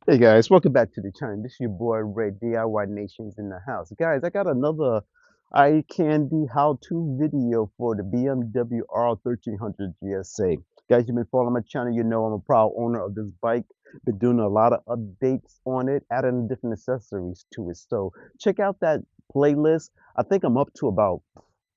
Hey guys, welcome back to the channel. This is your boy Red DIY Nations in the house. Guys, I got another eye candy how-to video for the BMW R 1300 GSA. Guys, you've been following my channel, you know I'm a proud owner of this bike. Been doing a lot of updates on it, adding different accessories to it. So check out that playlist. I think I'm up to about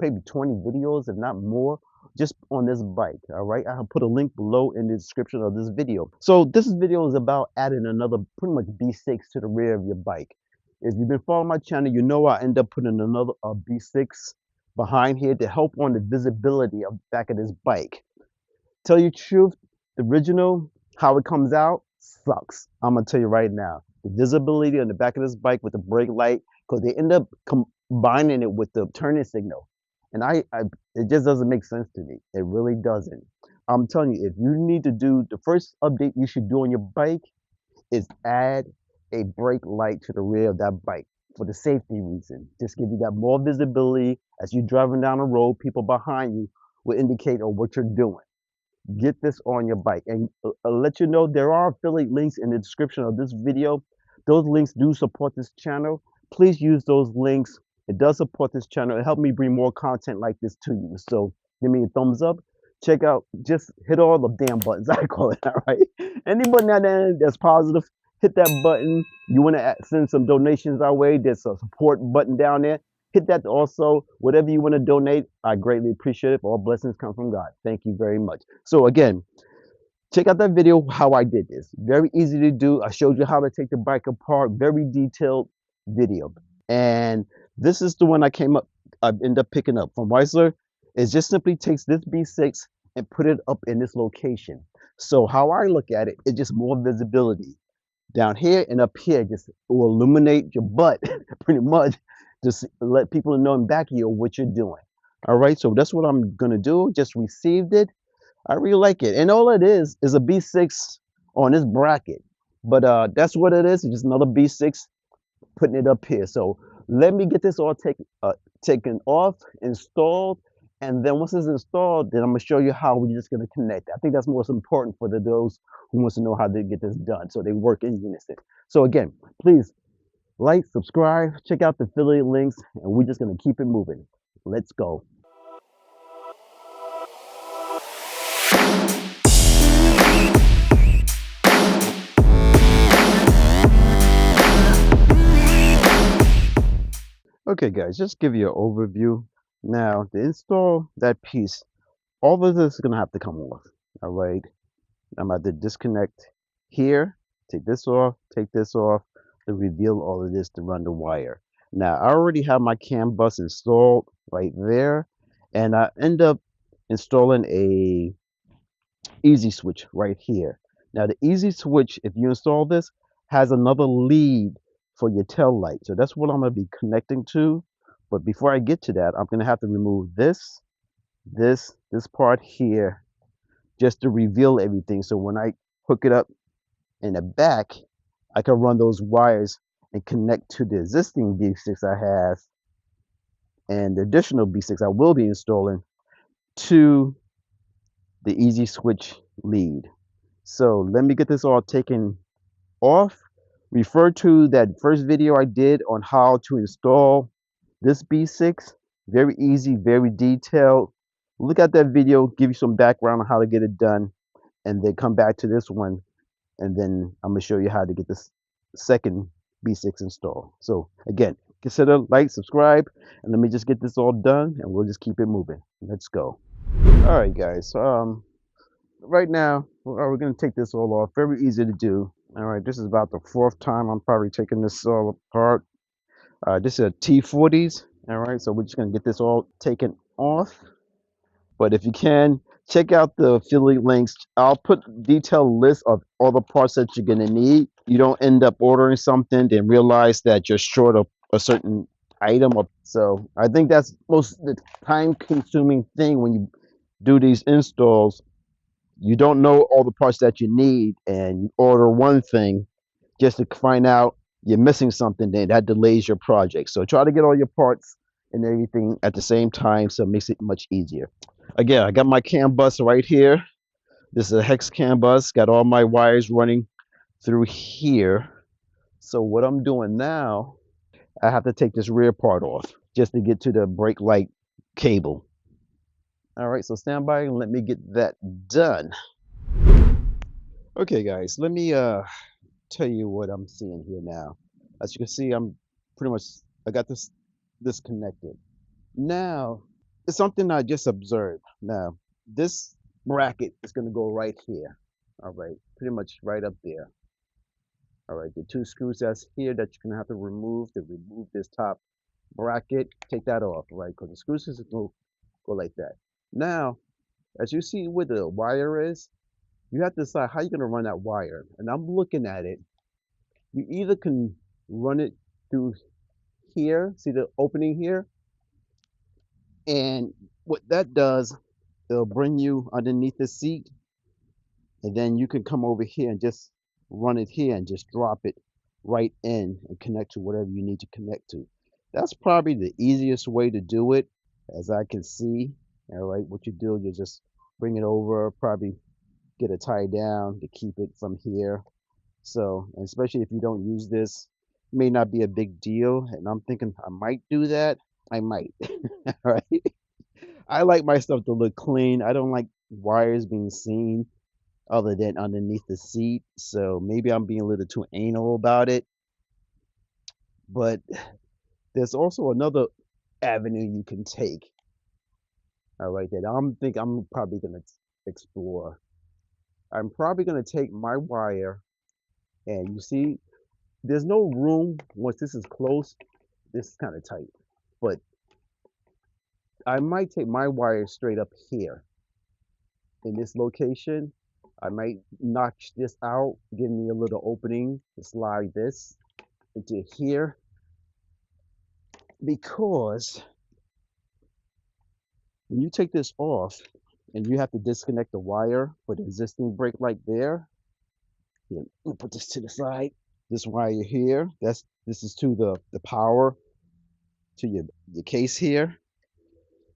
maybe 20 videos, if not more, just on this bike. All right, I'll put a link below in the description of this video. So this video is about adding another pretty much B6 to the rear of your bike. If you've been following my channel, you know I end up putting another B6 behind here to help on the visibility of the back of this bike. Tell you the truth, the original, how it comes out, sucks. I'm gonna tell you right now. The visibility on the back of this bike with the brake light, because they end up combining it with the turning signal. And it just doesn't make sense to me. It really doesn't. I'm telling you, if you need to do the first update you should do on your bike is add a brake light to the rear of that bike for the safety reason. Just give you that more visibility as you're driving down the road. People behind you will indicate on what you're doing. Get this on your bike, and I'll let you know there are affiliate links in the description of this video. Those links do support this channel. Please use those links. It does support this channel. It helped me bring more content like this to you. So give me a thumbs up. Check out, just hit all the damn buttons, I call it. All right, any button out there that's positive, hit that button. You want to send some donations our way, there's a support button down there. Hit that also. Whatever you want to donate, I greatly appreciate it. All blessings come from God. Thank you very much. So again, check out that video how I did this. Very easy to do. I showed you how to take the bike apart. Very detailed video. And this is the one I ended up picking up from Weiser. It just simply takes this B6 and put it up in this location. So how I look at it, it's just more visibility. Down here and up here, just will illuminate your butt, pretty much. Just let people know in back of you what you're doing. All right, so that's what I'm gonna do. Just received it. I really like it, and all it is a B6 on this bracket. But that's what it is. It's just another B6 putting it up here. So let me get this all taken off, installed, and then once it's installed, then I'm gonna show you how we're just gonna connect. I think that's most important for those who wants to know how to get this done, so they work in unison. So again, please like, subscribe, check out the affiliate links, and we're just gonna keep it moving. Let's go. Okay guys, just give you an overview. Now to install that piece, all of this is gonna have to come off. All right, I'm about to disconnect here, take this off, to reveal all of this to run the wire. Now I already have my CAN bus installed right there, and I end up installing a ezSWITCH right here. Now the ezSWITCH, if you install this, has another lead for your tail light. So that's what I'm going to be connecting to. But before I get to that, I'm going to have to remove this part here just to reveal everything. So when I hook it up in the back, I can run those wires and connect to the existing B6 I have and the additional B6 I will be installing to the ezSWITCH lead. So let me get this all taken off. Refer to that first video I did on how to install this B6. Very easy, very detailed. Look at that video, give you some background on how to get it done, and then come back to this one, and then I'm gonna show you how to get this second B6 installed. So again, consider like, subscribe, and let me just get this all done, and we'll just keep it moving. Let's go. All right, guys. Right now we're gonna take this all off. Very easy to do. All right, this is about the fourth time I'm probably taking this all apart. This is a T40s. All right, so we're just gonna get this all taken off. But if you can, check out the affiliate links. I'll put detailed list of all the parts that you're gonna need. You don't end up ordering something then realize that you're short of a certain item. So I think that's most the time-consuming thing when you do these installs. You don't know all the parts that you need, and you order one thing just to find out you're missing something, then that delays your project. So try to get all your parts and everything at the same time, so it makes it much easier. Again, I got my CAN bus right here. This is a HEX CAN bus, got all my wires running through here. So what I'm doing now, I have to take this rear part off just to get to the brake light cable. All right, so stand by and let me get that done. Okay, guys, let me tell you what I'm seeing here now. As you can see, I'm pretty much, I got this disconnected. Now, it's something I just observed. Now, this bracket is going to go right here. All right, pretty much right up there. All right, the two screws that's here that you're going to have to remove this top bracket, take that off, right? Because the screws is going to go like that. Now, as you see where the wire is, you have to decide how you're going to run that wire. And I'm looking at it. You either can run it through here, see the opening here? And what that does, it'll bring you underneath the seat, and then you can come over here and just run it here and just drop it right in and connect to whatever you need to connect to. That's probably the easiest way to do it, as I can see. All right, what you do, you just bring it over, probably get it tied down to keep it from here. So, and especially if you don't use this, it may not be a big deal. And I'm thinking I might do that. I might. All right. I like my stuff to look clean. I don't like wires being seen other than underneath the seat. So maybe I'm being a little too anal about it. But there's also another avenue you can take. All right, that I'm probably gonna explore. I'm probably gonna take my wire, and you see, there's no room once this is close. This is kind of tight, but I might take my wire straight up here in this location. I might notch this out, give me a little opening to slide this into here, because when you take this off and you have to disconnect the wire for the existing brake light there, you know, put this to the side. This wire here, this is to the power to your case here.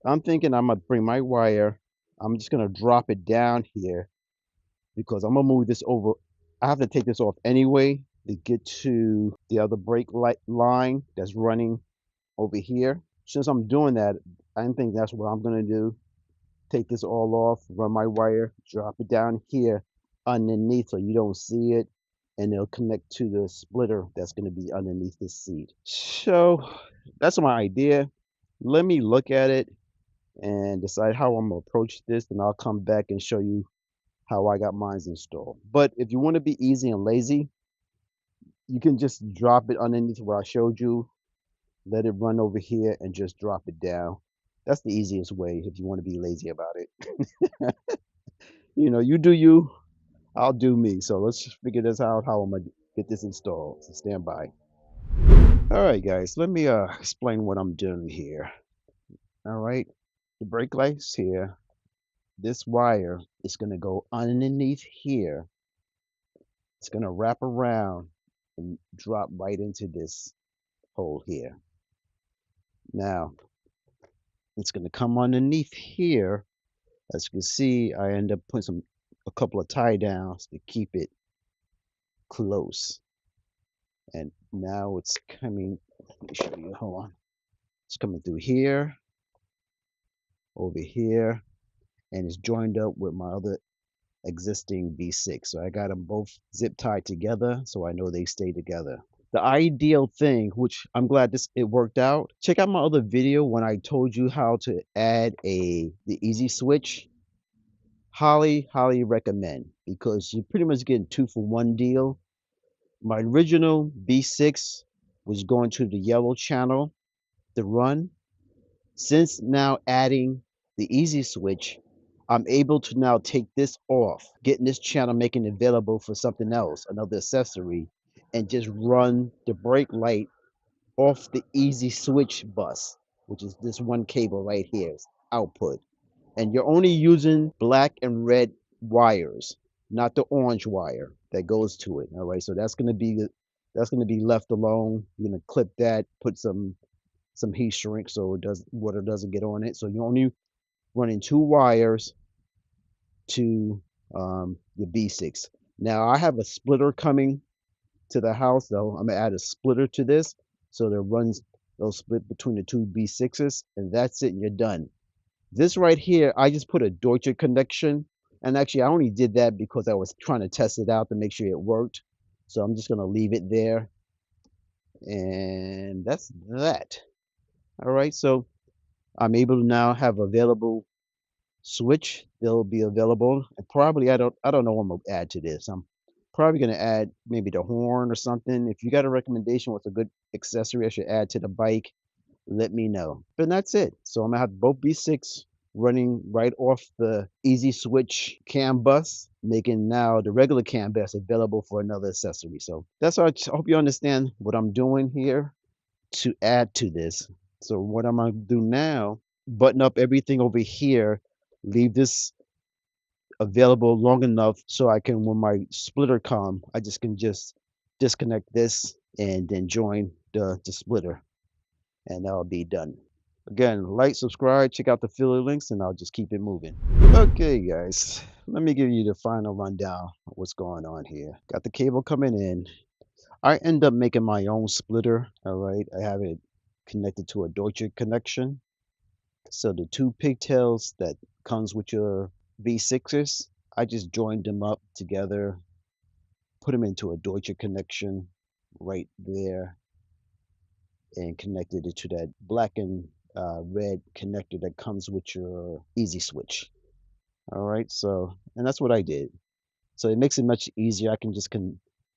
I'm thinking I'm gonna bring my wire. I'm just gonna drop it down here because I'm gonna move this over. I have to take this off anyway to get to the other brake light line that's running over here. Since I'm doing that, I think that's what I'm gonna do. Take this all off, run my wire, drop it down here underneath so you don't see it, and it'll connect to the splitter that's gonna be underneath the seat. So that's my idea. Let me look at it and decide how I'm gonna approach this, and I'll come back and show you how I got mine installed. But if you want to be easy and lazy, you can just drop it underneath where I showed you, let it run over here and just drop it down. That's the easiest way if you want to be lazy about it. You know, you do you, I'll do me. So let's just figure this out, how I'm gonna get this installed. So stand by. All right, guys, let me explain what I'm doing here. All right, the brake light's here. This wire is gonna go underneath here. It's gonna wrap around and drop right into this hole here. Now, it's going to come underneath here. As you can see, I end up putting a couple of tie downs to keep it close. And now it's coming, let me show you, hold on. It's coming through here, over here, and it's joined up with my other existing V6. So I got them both zip tied together so I know they stay together. The ideal thing, which I'm glad it worked out. Check out my other video when I told you how to add the ezSWITCH. Highly recommend, because you're pretty much getting 2-for-1 deal. My original V6 was going to the yellow channel to run. Since now adding the ezSWITCH, I'm able to now take this off, getting this channel, making it available for something else, another accessory, and just run the brake light off the ezSWITCH bus, which is this one cable right here, output. And you're only using black and red wires, not the orange wire that goes to it. All right, so that's going to be left alone. You're going to clip that, put some heat shrink so water doesn't get on it. So you're only running 2 wires to the V6. Now I have a splitter coming to the house, though. I'm gonna add a splitter to this so that it runs they'll split between the two B6s, and that's it, and you're done. This right here, I just put a Deutsche connection, and actually I only did that because I was trying to test it out to make sure it worked. So I'm just gonna leave it there, and that's that. All right, so I'm able to now have available switch. They'll be available, and probably I don't know what I'm gonna add to this. I'm probably gonna add maybe the horn or something. If you got a recommendation what's a good accessory I should add to the bike, let me know. But that's it. So I'm gonna have both B6 running right off the easy switch CAN bus, making now the regular CAN bus available for another accessory. So that's all. I hope you understand what I'm doing here to add to this. So what I'm gonna do now, button up everything over here, leave this available long enough so I can, when my splitter come, I just can just disconnect this and then join the splitter, and that'll be done. Again, like, subscribe, check out the affiliate links, and I'll just keep it moving. Okay, guys, let me give you the final rundown of what's going on here. Got the cable coming in. I end up making my own splitter. All right, I have it connected to a Deutsche connection. So the two pigtails that comes with your V6s, I just joined them up together, put them into a Deutsche connection right there, and connected it to that black and red connector that comes with your easy switch. All right, so, and that's what I did. So it makes it much easier. I can just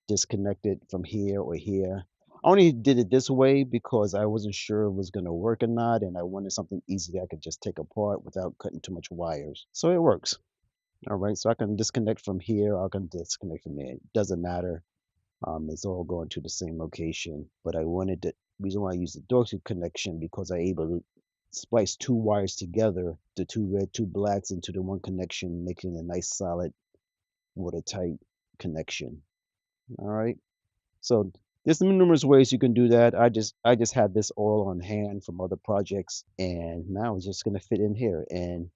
disconnect it from here or here. I only did it this way because I wasn't sure it was going to work or not, and I wanted something easy that I could just take apart without cutting too much wires. So it works. All right, so I can disconnect from here, I can disconnect from there. It doesn't matter. It's all going to the same location. But I wanted the reason why I used the Dorsey connection because I able to splice two wires together, the two red, two blacks into the one connection, making a nice solid watertight connection. All right. So there's numerous ways you can do that. I just had this all on hand from other projects, and now it's just gonna fit in here, and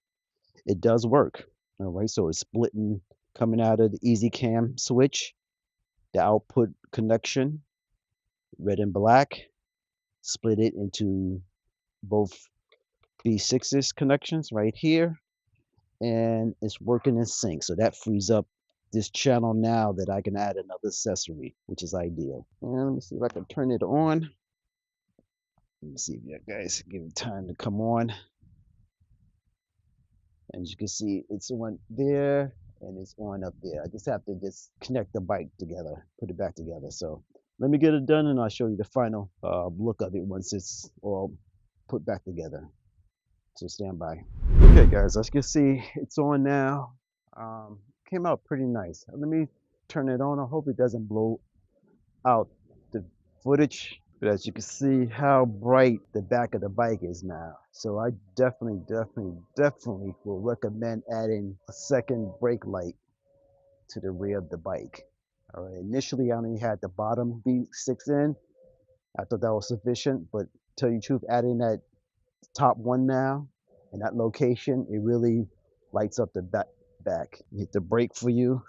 it does work. All right. So it's splitting coming out of the easy cam switch, the output connection, red and black, split it into both B6's connections right here, and it's working in sync. So that frees up this channel now that I can add another accessory, which is ideal. And let me see if I can turn it on. Let me see if you guys give it time to come on. And as you can see, it's on there and it's on up there. I just have to just connect the bike together, put it back together. So let me get it done and I'll show you the final look of it once it's all put back together. So stand by. Okay, guys, as you can see, it's on now. Came out pretty nice. Let me turn it on. I hope it doesn't blow out the footage. But as you can see how bright the back of the bike is now. So I definitely will recommend adding a second brake light to the rear of the bike. All right, initially I only had the bottom B6 in. I thought that was sufficient, but to tell you the truth, adding that top one now in that location, it really lights up the back. You hit the brake for you,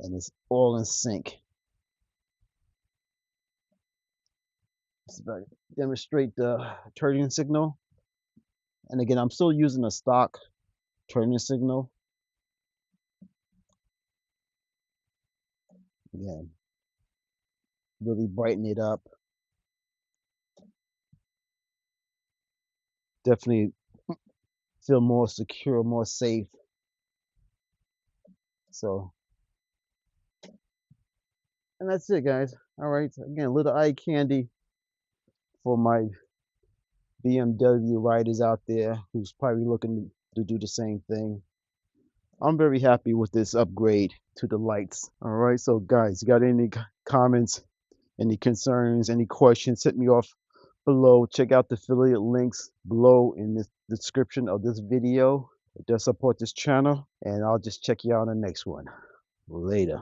and it's all in sync. Let's demonstrate the turning signal. And again, I'm still using a stock turning signal. Again, really brighten it up. Definitely feel more secure, more safe. So, and that's it, guys. All right. Again, a little eye candy for my BMW riders out there who's probably looking to do the same thing. I'm very happy with this upgrade to the lights. All right. So, guys, got any comments, any concerns, any questions, hit me off below. Check out the affiliate links below in the description of this video. It does support this channel, and I'll just check you out on the next one. Later.